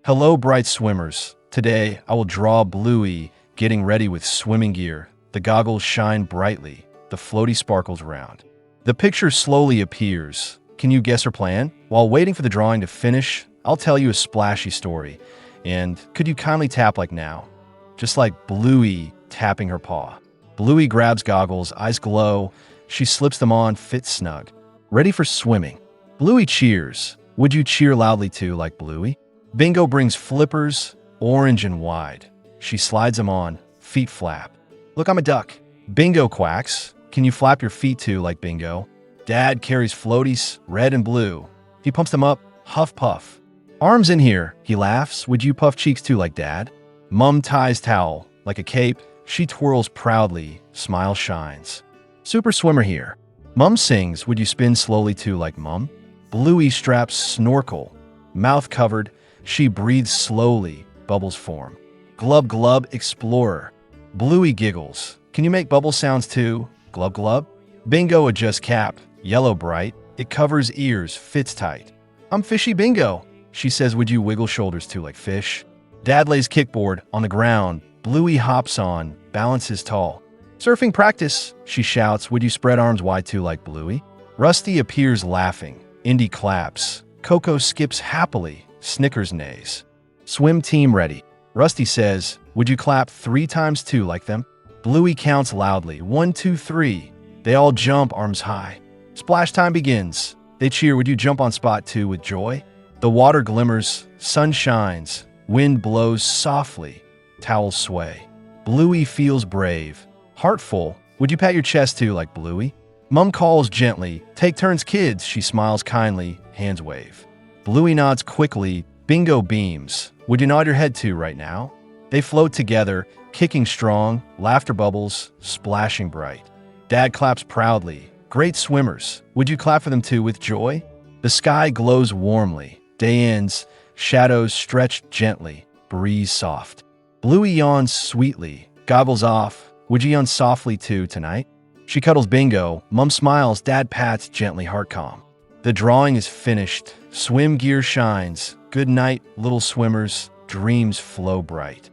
Hello, bright swimmers. Today, I will draw Bluey getting ready with swimming gear. The goggles shine brightly. The floaty sparkles round. The picture slowly appears. Can you guess her plan? While waiting for the drawing to finish, I'll tell you a splashy story. And could you kindly tap like now? Just like Bluey tapping her paw. Bluey grabs goggles, eyes glow. She slips them on, fits snug. Ready for swimming. Bluey cheers. Would you cheer loudly too, like Bluey? Bingo brings flippers, orange and wide. She slides them on, feet flap. Look, I'm a duck. Bingo quacks. Can you flap your feet too, like Bingo? Dad carries floaties, red and blue. He pumps them up, huff puff. Arms in here, he laughs. Would you puff cheeks too, like Dad? Mum ties towel, like a cape. She twirls proudly, smile shines. Super swimmer here. Mum sings, would you spin slowly too, like Mum? Bluey straps snorkel. Mouth covered, she breathes slowly, bubbles form. Glub glub, explorer. Bluey giggles. Can you make bubble sounds too? Glub glub. Bingo adjusts cap, yellow bright. It covers ears, fits tight. I'm fishy Bingo. She says, would you wiggle shoulders too, like fish? Dad lays kickboard on the ground. Bluey hops on, balances tall. Surfing practice, she shouts, would you spread arms wide too, like Bluey? Rusty appears laughing. Indy claps. Coco skips happily. Snickers neighs. Swim team ready. Rusty says, would you clap 3 times too, like them? Bluey counts loudly. 1, 2, 3. They all jump, arms high. Splash time begins. They cheer, would you jump on spot too with joy? The water glimmers, sun shines, wind blows softly, towels sway. Bluey feels brave. Heartful, would you pat your chest too, like Bluey? Mum calls gently, take turns kids, she smiles kindly, hands wave. Bluey nods quickly, Bingo beams. Would you nod your head too right now? They float together, kicking strong, laughter bubbles, splashing bright. Dad claps proudly. Great swimmers. Would you clap for them too with joy? The sky glows warmly. Day ends, shadows stretch gently, breeze soft. Bluey yawns sweetly, goggles off. Would you yawn softly too tonight? She cuddles Bingo. Mum smiles. Dad pats gently, heart calm. The drawing is finished. Swim gear shines. Good night, little swimmers. Dreams flow bright.